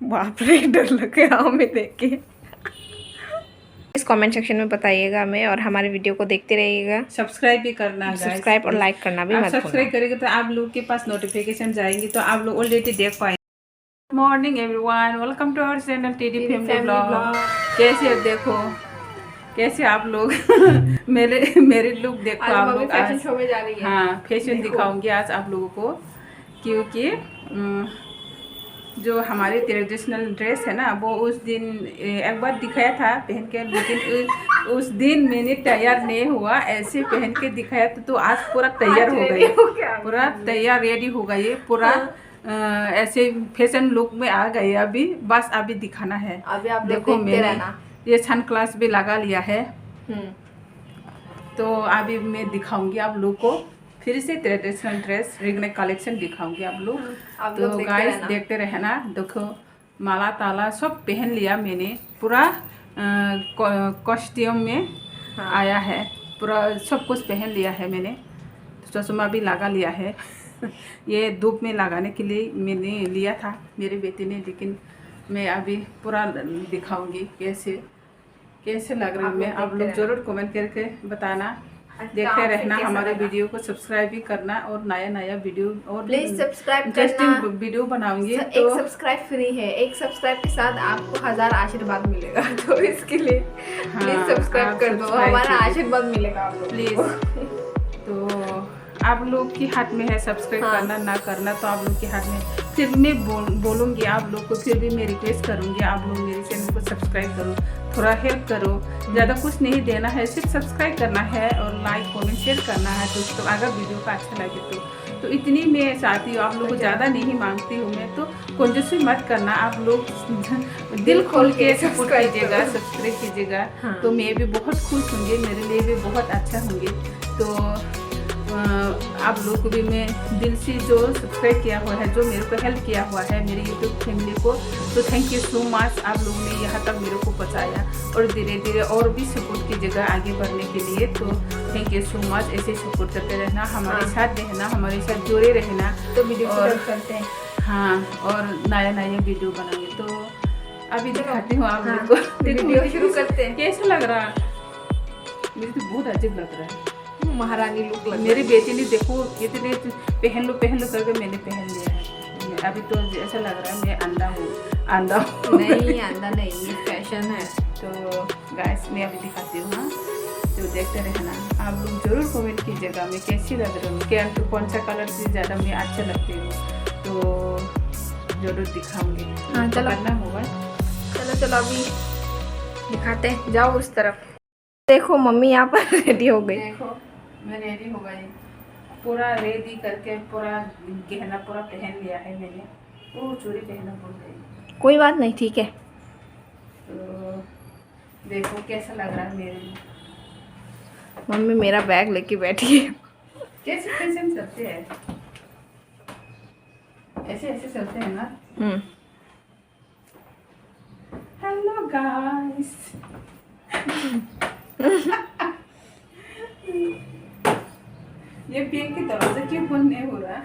बाप रे, डर लग गया हमें देख के। इस कमेंट सेक्शन में बताइएगा हमें, और हमारे वीडियो को देखते रहिएगा। सब्सक्राइब भी करना, सब्सक्राइब और लाइक करना भी मत भूलना। सब्सक्राइब करेंगे तो आप लोग के पास नोटिफिकेशन जाएंगी, तो आप लोग ऑलरेडी देख पाएंगे। Good morning everyone, welcome to our channel TD family blog. कैसे देखो, कैसे आप लोग मेरे लुक देखो। आप लोग फैशन शो में जा रही है। हाँ, फैशन दिखाऊंगी आज आप लोगों को, क्योंकि जो हमारे ट्रेडिशनल ड्रेस है ना, वो उस दिन एक बार दिखाया था पहन के, लेकिन उस दिन मैंने तैयार नहीं हुआ, ऐसे पहन के दिखाया तो आज पूरा तैयार हो गई, पूरा तैयार रेडी हो गई, पूरा ऐसे फैशन लुक में आ गई। अभी बस अभी दिखाना है। अभी आप देखो मैंने ये सन ग्लास भी लगा लिया है, तो अभी मैं दिखाऊंगी आप लोग को फिर से ट्रेडिशनल ड्रेस रिगने कलेक्शन दिखाऊंगी आप लोग। तो गाइस देखते रहना। देखो माला ताला सब पहन लिया मैंने, पूरा कॉस्ट्यूम में आया है, पूरा सब कुछ पहन लिया है मैंने। चश्मा भी लगा लिया है ये धूप में लगाने के लिए मैंने लिया था मेरी बेटी ने, लेकिन मैं अभी पूरा दिखाऊंगी कैसे कैसे लग रही हूँ मैं। आप लोग जरूर कमेंट करके बताना, देखते रहना। हमारे वीडियो को सब्सक्राइब भी करना, और नया नया वीडियो और प्लीज सब्सक्राइब इंटरेस्टिंग वीडियो बनाऊंगी। तो एक सब्सक्राइब फ्री है, एक सब्सक्राइब के साथ आपको 1000 आशीर्वाद मिलेगा, तो इसके लिए प्लीज सब्सक्राइब कर दो, हमारा आशीर्वाद मिलेगा आप लोग प्लीज। तो आप लोग के हाथ में है सब्सक्राइब करना ना करना, तो आप लोग के हाथ में। फिर मैं बोलूँगी आप लोग को, फिर भी मैं रिक्वेस्ट करूँगी आप लोग मेरे चैनल को सब्सक्राइब करो, थोड़ा हेल्प करो। ज़्यादा कुछ नहीं देना है, सिर्फ सब्सक्राइब करना है और लाइक कमेंट शेयर करना है दोस्तों, अगर वीडियो का अच्छा लगे तो इतनी मैं चाहती हूँ। आप लोग को ज़्यादा नहीं मांगती हूँ मैं, तो कंजूसी मत करना। आप लोग दिल खोल के सपोर्ट कीजिएगा, सब्सक्राइब कीजिएगा, तो मैं भी बहुत खुश होंगी, मेरे लिए भी बहुत अच्छा होंगे। तो आप लोग को भी मैं दिल से जो सब्सक्राइब किया हुआ है, जो मेरे को हेल्प किया हुआ है मेरे यूट्यूब फैमिली को, तो थैंक यू सो मच। आप लोगों ने यहाँ तक मेरे को पहुँचाया, और धीरे धीरे और भी सपोर्ट कीजिएगा आगे बढ़ने के लिए। तो थैंक यू सो मच, ऐसे सपोर्ट करते रहना, हमारे साथ रहना, हमारे साथ जुड़े रहना। तो वीडियो करते हैं, हाँ, और नया नया वीडियो बनाएंगे। तो अभी दिखाती हूँ आप लोग को। वीडियो शुरू करते हैं। कैसा लग रहा है? मुझे तो बहुत अजीब लग रहा है, महारानी लुक लग। मेरी बेटी ने देखो इतने पहन लो करके मैंने पहन लिया है। अभी तो ऐसा लग रहा है मैं अंधा हूँ। नहीं, अंधा नहीं, ये फैशन है। तो गाइस मैं अभी दिखाती हूँ, हाँ, तो देखते रहना। आप लोग जरूर कमेंट कीजिएगा मैं कैसी लग रही हूँ, क्या कौन सा कलर से ज़्यादा मैं अच्छा लगती हूँ, तो जरूर दिखाऊंगी। हाँ चलो करना होगा। चलो अभी दिखाते हैं, जाओ उस तरफ। देखो मम्मी यहाँ पर रेडी हो गई। देखो मैं रेडी हो गई, पूरा रेडी करके पूरा गहना पूरा पहन लिया है मैंने। वो चूड़ी पहनना भूल गई। कोई बात नहीं, ठीक है। तो देखो कैसा लग रहा है मेरे लिए। मम्मी मेरा बैग लेके बैठी है। कैसे फैशन चलते हैं, ऐसे ऐसे चलते हैं ना। हेलो गाइस ये बैग की दरवाजा क्यों बंद नहीं हो रहा?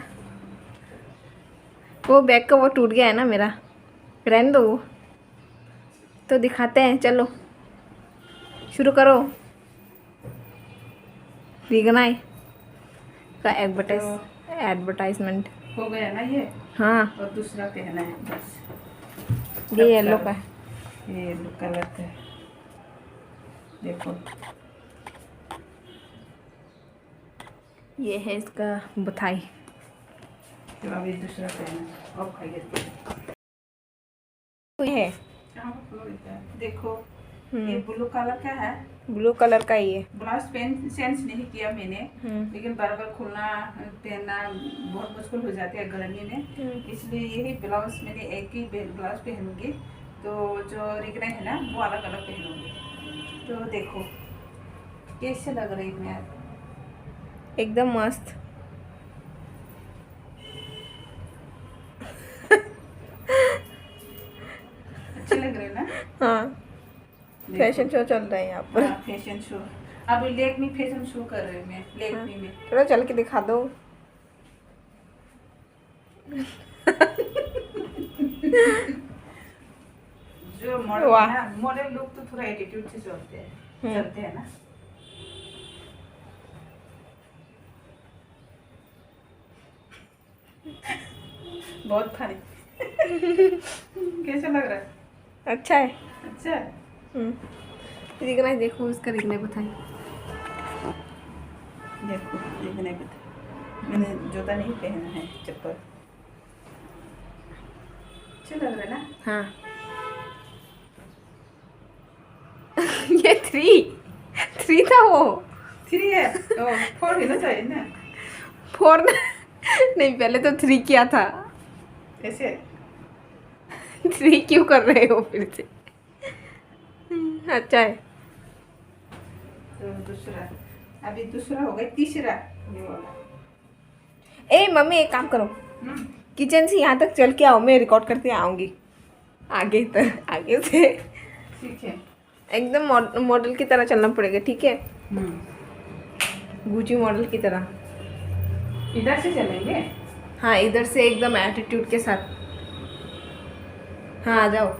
वो बैग का वो टूट गया है ना मेरा, रहने दो वो। तो दिखाते हैं, चलो शुरू करो। रिगनाई का एडवर्टाइजमेंट हो गया ना ये। हाँ, और दूसरा पहना है बस। ये येलो का है, ये येलो कलर का है, देखो ये है इसका बुथाई। तो अभी दूसरा पहना और खाइए। तो ये है, देखो ये ब्लू कलर का है, ब्लू कलर का ही है। ब्लाउज पहन सेंस नहीं किया मैंने, लेकिन बार बार खुलना पहनना बहुत मुश्किल हो जाती है गर्मी में, इसलिए यही ब्लाउज मैंने एक ही ब्लाउज पहनूंगी। तो जो रिगना है ना वो अलग अलग पहनूंगी। तो देखो कैसे लग रही है मैं, एकदम मस्त। अच्छे लग रहे हैं ना। हाँ, फैशन शो चल रहा है यहाँ पर। हाँ, फैशन शो। अब लेक में फैशन शो कर रही हूँ मैं, लेक में। चलो चल के दिखा दो। वाह। मॉडल लोग तो थोड़ा एटीट्यूड से चलते हैं ना। बहुत फनी। कैसा लग रहा है? अच्छा है। अच्छा। रिकना देखो, उसका रिकना बताइए। देखो रिकना बता, मैंने जूता नहीं पहना है, चप्पल। अच्छा लग रहा है ना? हाँ। ये 3 था वो। 3 है। ओ 4 होना चाहिए ना। 4 नहीं, पहले तो 3 किया था। ऐसे 3 क्यों कर रहे हो फिर से? अच्छा है। तो दूसरा, अभी दूसरा हो गया, तीसरा ये वाला। ए मम्मी, एक काम करो, किचन से यहाँ तक चल के आओ, मैं रिकॉर्ड करते आऊँगी। आगे तक, आगे से ठीक है। एकदम मॉडल की तरह चलना पड़ेगा, ठीक है? गुची मॉडल की तरह। इधर से चलेंगे। हाँ, इधर से एकदम एटीट्यूड के साथ। हाँ, आ जाओ।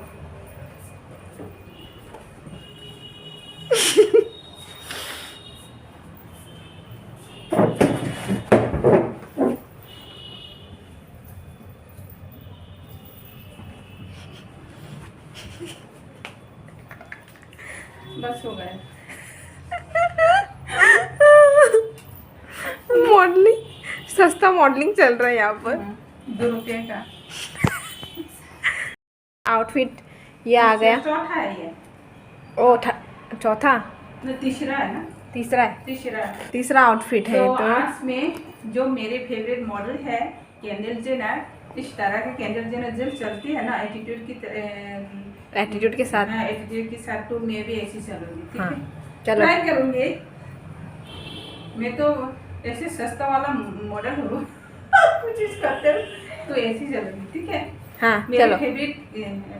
बस हो गया। मॉडलिंग, सस्ता मॉडलिंग चल रहा है यहाँ पर। 2 रुपये का आउटफिट ये आ गया। चौथा है ये। ओ चौथा, तीसरा है ना? तीसरा है। तीसरा तीसरा आउटफिट है तो तो आज में जो मेरे फेवरेट मॉडल है केंडल जेनर, इस तरह के केंडल जेनर जो चलती है ना एटीट्यूड एटीट्यूड के साथ। एटीट्यूड के साथ, तो मैं भी ऐसी चलूंगी। ठीक हाँ, है, चलो। ट्राई करूंगी। मैं तो ऐसे सस्ता वाला मॉडल हूँ। कुछ चीज करते हो तो ऐसी चलूंगी। ठीक है। हाँ, मेरा चलो। फेवरेट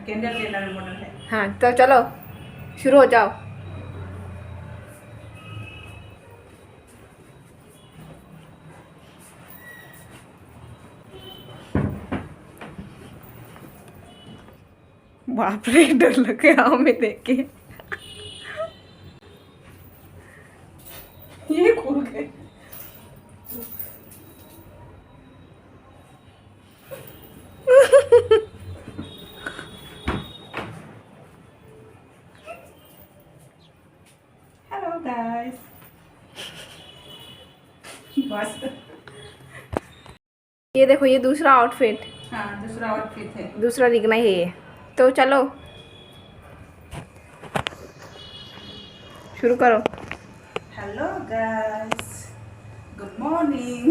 केंडल जेनर मॉडल है। हाँ, तो चलो शुरू हो जाओ। बाप रे, डर लग गया हमें देख के। ये खुल गए। Hello guys. बस। ये देखो, ये दूसरा आउटफिट। हाँ, दूसरा आउटफिट है। दूसरा दिखना ही है ये। तो चलो शुरू करो। Hello guys, good morning.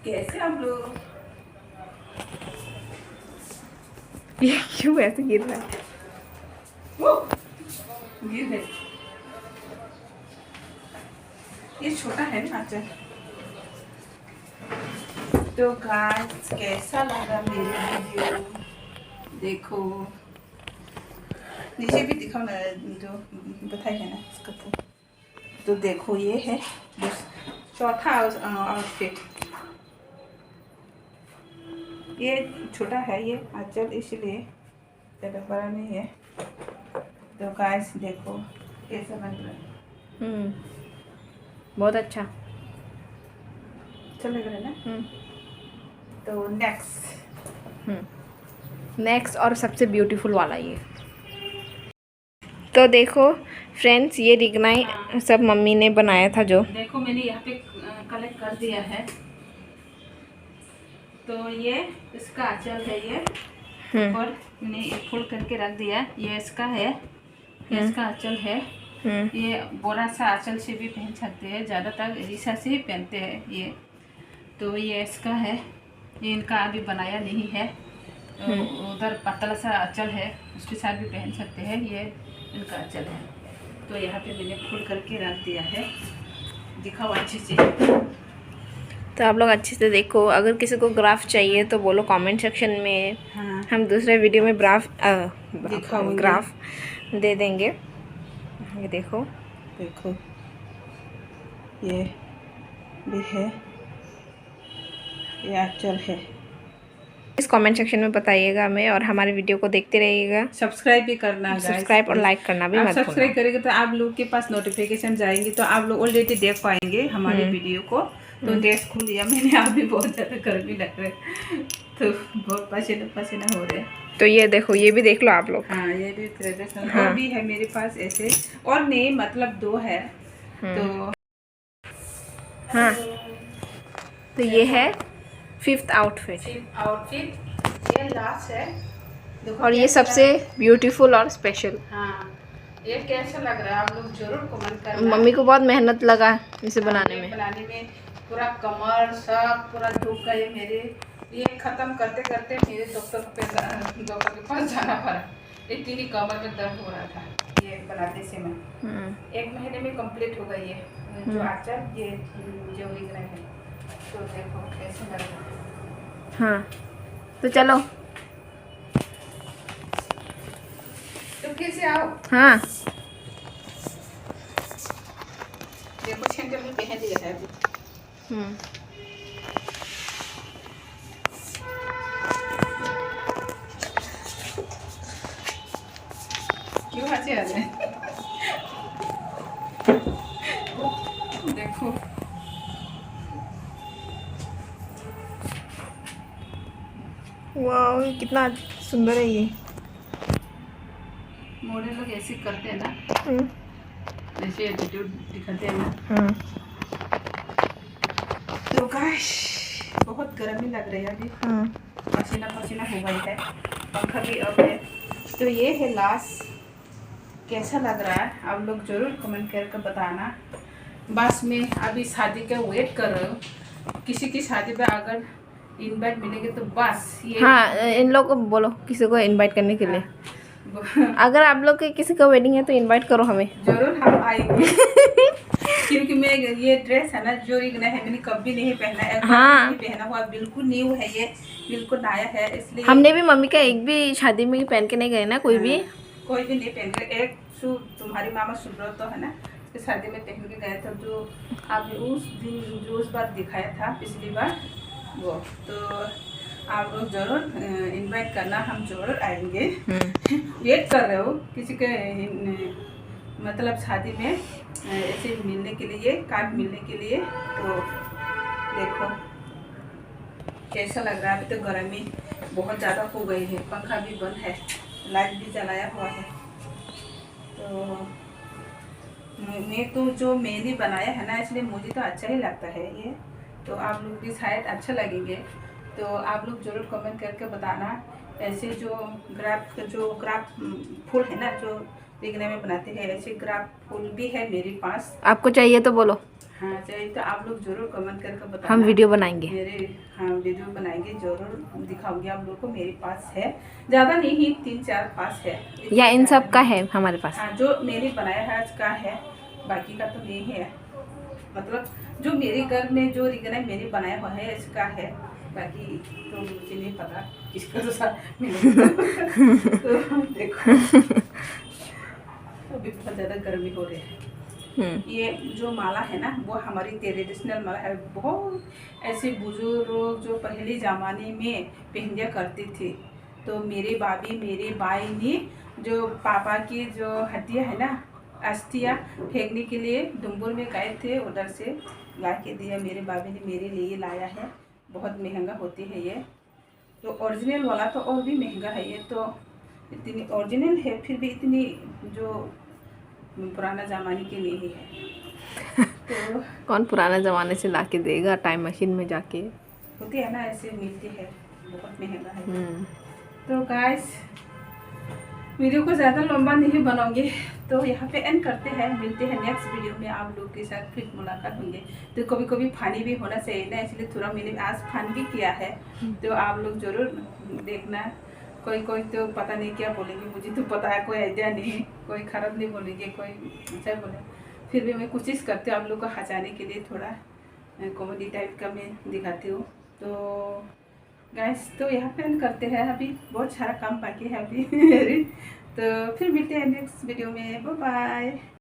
कैसे आप लोग? ये क्यों ऐसे गिर रहा है? गिर गए। ये छोटा है ना। अच्छा, तो गाइस कैसा लगा मेरा वीडियो? देखो नीचे भी दिखाओ ना, जो बताया है ना इसका। तो देखो ये है चौथा आउटफिट। ये छोटा है ये आंचल, इसलिए ज़्यादा बड़ा नहीं है। तो गाइस देखो कैसा बन रहा है। बहुत अच्छा। अच्छा लग रहा है ना? तो नेक्स्ट और सबसे ब्यूटीफुल वाला ये। तो देखो फ्रेंड्स, ये रिगनाई सब मम्मी ने बनाया था। जो देखो मैंने यहाँ पे कलेक्ट कर दिया है। तो ये इसका आंचल है, ये और मैंने फोल्ड करके रख दिया। ये इसका है, ये इसका आंचल है। ये बोरा सा आंचल से भी पहन सकते हैं, ज़्यादातर रीसा से ही पहनते हैं ये। तो ये इसका है, ये इनका अभी बनाया नहीं है। तो उधर पतला सा आंचल है, उसके साथ भी पहन सकते हैं। ये इनका आंचल है। तो यहाँ पे मैंने फोल्ड करके रख दिया है। दिखाओ अच्छे से। तो आप लोग अच्छे से देखो। अगर किसी को ग्राफ चाहिए तो बोलो कमेंट सेक्शन में। हाँ, हम दूसरे वीडियो में दिखाऊंगे। ग्राफ दे देंगे। ये देखो, देखो ये भी है, ये आंचल है। इस कमेंट सेक्शन में बताइएगा हमें, और हमारे वीडियो को देखते रहिएगा। सब्सक्राइब भी करना, सब्सक्राइब और लाइक करना भी मत भूलना। सब्सक्राइब करेंगे तो आप लोग के पास नोटिफिकेशन जाएंगे, तो आप लोग ऑलरेडी देख पाएंगे हमारे वीडियो को। तो ड्रेस खुल लिया मैंने, आप भी बहुत ज़्यादा गर्मी लग रहा है, तो बहुत पसीना हो रहा है। तो ये देखो, ये भी देख लो आप लोग। हाँ, ये भी ट्रेडिशनल। हाँ। और भी है मेरे पास ऐसे, और नहीं मतलब 2 है। तो हाँ, तो ये है 5th आउटफिट। ये लास्ट है। और ये सबसे ब्यूटीफुल और स्पेशल। हाँ, ये कैसा लग रहा है आप लोग जरूर कमेंट करना। मम्मी को बहुत मेहनत लगा इसे बनाने में। पूरा कमर सब पूरा दुख गए मेरे। ये खत्म करते करते मेरे डॉक्टर के पास जाना पड़ा, इतनी कमर में दर्द हो रहा था ये बनाते से। मैं 1 महीने में कंप्लीट हो गई है जो आचार, ये जो लिख रहे हैं। तो देखो कैसे लग रहा है। हाँ, तो चलो, तो फिर से आओ। हाँ, देखो सेंटर में पहन लिया है अभी। क्यों हंसे आ रहे? देखो वाह, कितना सुंदर है ये। मॉडल लोग ऐसे करते हैं ना, ऐसे एटीट्यूड दिखाते हैं ना। तो गाइस बहुत गर्मी लग रही है अभी, पसीना हो गई है, पंखा भी अब है। तो ये है लास्ट, कैसा लग रहा है आप लोग जरूर कमेंट करके बताना। बस मैं अभी शादी का वेट कर रही हूँ, किसी की शादी पे अगर इनवाइट मिलेंगे तो बस ये। हाँ, इन लोग को बोलो किसी को इनवाइट करने के लिए। अगर आप लोग के किसी का वेडिंग है तो इनवाइट करो हमें, जरूर हम आएंगे। क्योंकि मैं ये ड्रेस है ना जो है, मैंने कभी नहीं पहना है। हाँ, नहीं पहना हुआ, बिल्कुल न्यू है, ये बिल्कुल नया है। इसलिए हमने भी मम्मी का एक भी शादी में पहन के नहीं गए ना, कोई भी नहीं पहन के। एक तुम्हारी मामा सुब्रत है ना, उसके शादी में पहन के गए थे, जो आपने उस दिन जो उस बार दिखाया था पिछली बार वो। तो आप लोग जरूर इनवाइट करना, हम जरूर आएंगे। वेट कर रहे हो किसी के मतलब शादी में ऐसे मिलने के लिए, कार्ड मिलने के लिए। तो देखो कैसा लग रहा है। अभी तो गर्मी बहुत ज़्यादा हो गई है, पंखा भी बंद है, लाइट भी जलाया हुआ है। तो मैं तो जो मैंने बनाया है ना, इसलिए मुझे तो अच्छा ही लगता है ये। तो आप लोग भी शायद अच्छा लगेंगे, तो आप लोग जरूर कमेंट करके बताना। ऐसे जो ग्राफ फूल है ना, जो देखने में बनाते हैं, ऐसे ग्राफ फूल भी है मेरे पास। आपको चाहिए तो बोलो। हाँ चाहिए तो आप लोग जरूर कमेंट करके बताना, हम वीडियो बनाएंगे। वीडियो बनाएंगे, जरूर दिखाऊंगी आप लोग को। मेरे पास है, ज़्यादा नहीं, 3-4 पास है, या इन सब का है हमारे पास। हाँ, जो मैंने बनाया है आज का है, बाकी का तो नहीं है। मतलब जो मेरे घर में जो रिगना मैंने बनाया हुआ है इसका है, बाकी तो मुझे नहीं पता किसका तो साथ मिलेगा। तो देखो अभी बहुत ज़्यादा गर्मी हो रही है। ये जो माला है ना, वो हमारी ट्रेडिशनल माला है। बहुत ऐसे बुजुर्ग लोग जो पहले ज़माने में पहनिया करते थे। तो मेरे भाभी मेरे भाई ने जो पापा की जो हड्डियाँ है ना, अस्थियाँ फेंकने के लिए डुम्बुर में गए थे, उधर से ला के दिया। मेरे भाभी ने मेरे लिए लाया है, बहुत महंगा होती है ये। तो ओरिजिनल वाला तो और भी महंगा है, ये तो इतनी ओरिजिनल है फिर भी इतनी जो पुराना ज़माने के लिए ही है। तो कौन पुराना ज़माने से ला के देगा, टाइम मशीन में जाके होती है ना, ऐसे मिलती है, बहुत महंगा है। तो गाइस वीडियो को ज़्यादा लंबा नहीं बनाऊंगी, तो यहाँ पे एंड करते हैं। मिलते हैं नेक्स्ट वीडियो में, आप लोग के साथ फिर मुलाकात होंगे। तो कभी कभी फनी भी होना चाहिए ना, इसलिए थोड़ा मैंने आज फन भी किया है। तो आप लोग जरूर देखना। कोई तो पता नहीं क्या बोलेंगे, मुझे तो पता है, कोई आइडिया नहीं, कोई खराब नहीं बोलेंगे, कोई अच्छा बोले। फिर भी मैं कोशिश करती हूँ आप लोग को हंसाने के लिए, थोड़ा कॉमेडी टाइप का मैं दिखाती हूँ। तो गाइस तो यहाँ पे एंड करते हैं, अभी बहुत सारा काम बाकी है अभी। तो फिर मिलते हैं नेक्स्ट वीडियो में, बाय बाय।